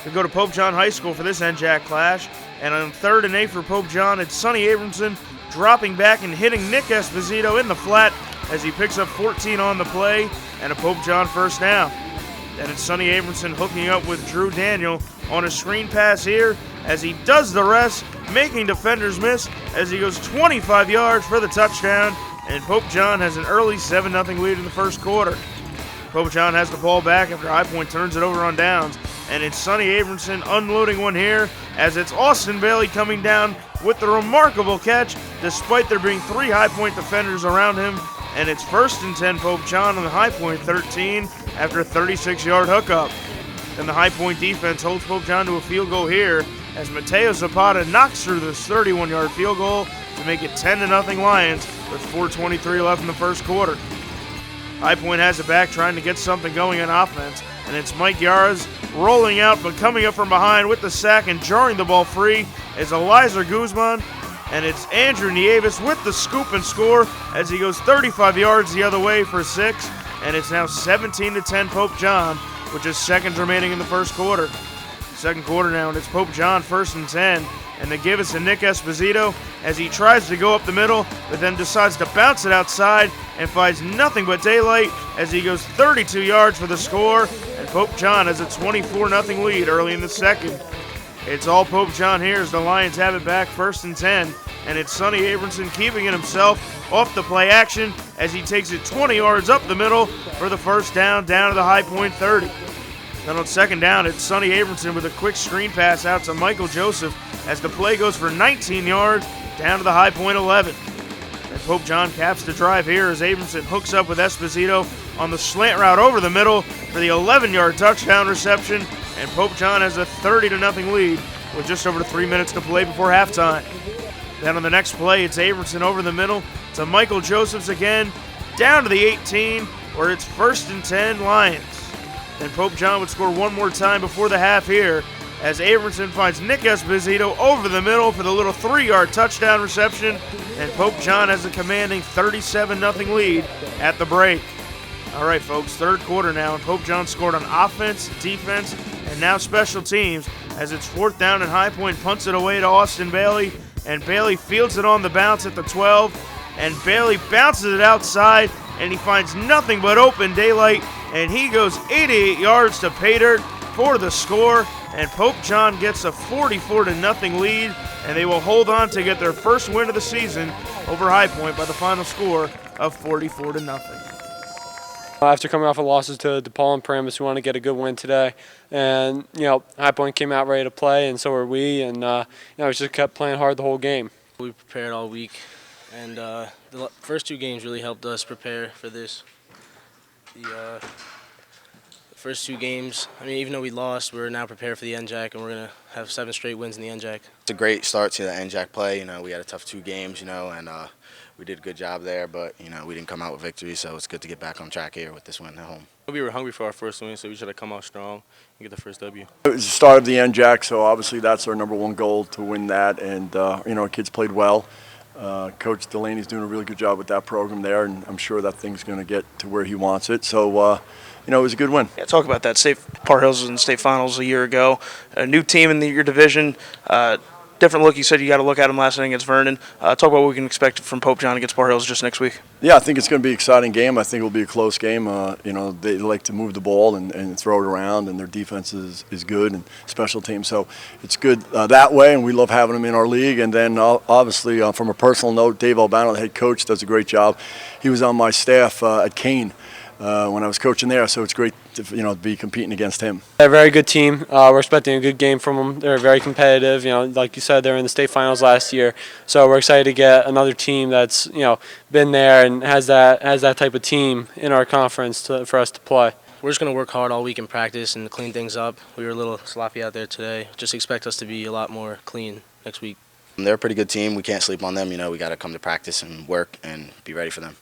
to go to Pope John High School for this NJAC clash. And on 3rd and 8 for Pope John, it's Sonny Abramson dropping back and hitting Nick Esposito in the flat as he picks up 14 on the play and a Pope John first down. Then it's Sonny Abramson hooking up with Drew Daniel on a screen pass here as he does the rest, making defenders miss as he goes 25 yards for the touchdown, and Pope John has an early 7-0 lead in the first quarter. Pope John has the ball back after High Point turns it over on downs, and it's Sonny Abramson unloading one here as it's Austin Bailey coming down with the remarkable catch despite there being 3 High Point defenders around him, and it's 1st and 10 Pope John on the High Point 13 after a 36-yard hookup. Then the High Point defense holds Pope John to a field goal here as Mateo Zapata knocks through this 31-yard field goal to make it 10-0 Lions with 4:23 left in the first quarter. High Point has it back trying to get something going on offense, and it's Mike Yaras rolling out but coming up from behind with the sack and jarring the ball free is Eliza Guzman, and it's Andrew Nieves with the scoop and score as he goes 35 yards the other way for 6, and it's now 17-10 Pope John, with just seconds remaining in the first quarter. Second quarter now, and it's Pope John 1st and 10, and they give it to Nick Esposito as he tries to go up the middle, but then decides to bounce it outside and finds nothing but daylight as he goes 32 yards for the score, and Pope John has a 24-0 lead early in the second. It's all Pope John here as the Lions have it back 1st and 10, and it's Sonny Abramson keeping it himself off the play action as he takes it 20 yards up the middle for the first down to the High Point 30. Then on 2nd down, it's Sonny Abramson with a quick screen pass out to Michael Joseph as the play goes for 19 yards down to the High Point 11. And Pope John caps the drive here as Abramson hooks up with Esposito on the slant route over the middle for the 11-yard touchdown reception, and Pope John has a 30-0 lead with just over 3 minutes to play before halftime. Then on the next play, it's Abramson over the middle to Michael Josephs again, down to the 18, where it's 1st and 10 Lions. Then Pope John would score one more time before the half here as Abramson finds Nick Esposito over the middle for the little 3-yard touchdown reception, and Pope John has a commanding 37-0 lead at the break. All right, folks, third quarter now, and Pope John scored on offense, defense, and now special teams as it's 4th down and High Point punts it away to Austin Bailey, and Bailey fields it on the bounce at the 12, and Bailey bounces it outside, and he finds nothing but open daylight, and he goes 88 yards to pay dirt for the score, and Pope John gets a 44-0 lead, and they will hold on to get their first win of the season over High Point by the final score of 44-0. After coming off of losses to DePaul and Paramus, we want to get a good win today. And, High Point came out ready to play, and so were we. And, we just kept playing hard the whole game. We prepared all week, and the first 2 games really helped us prepare for this. The first 2 games, even though we lost, we're now prepared for the NJAC, and we're going to have 7 straight wins in the NJAC. It's a great start to the NJAC play. We had a tough 2 games, and we did a good job there, but, we didn't come out with victory, so it's good to get back on track here with this win at home. We were hungry for our first win, so we should have come out strong and get the first W. It was the start of the NJAC, so obviously that's our #1 goal to win that, and, our kids played well. Coach Delaney's doing a really good job with that program there, and I'm sure that thing's going to get to where he wants it. So, it was a good win. Yeah, talk about that. Park Hills was in the state finals a year ago. A new team in your division. Different look. You said you got to look at them last night against Vernon. Talk about what we can expect from Pope John against Park Hills just next week. Yeah, I think it's going to be an exciting game. I think it'll be a close game. They like to move the ball and throw it around, and their defense is good and special teams. So it's good that way, and we love having them in our league. And then obviously, from a personal note, Dave Albano, the head coach, does a great job. He was on my staff at Kane when I was coaching there, so it's great to be competing against him. They're a very good team. We're expecting a good game from them. They're very competitive. Like you said, they're in the state finals last year, so we're excited to get another team that's been there and has that type of team in our conference for us to play. We're just going to work hard all week in practice and clean things up. We were a little sloppy out there today. Just expect us to be a lot more clean next week. They're a pretty good team. We can't sleep on them. We got to come to practice and work and be ready for them.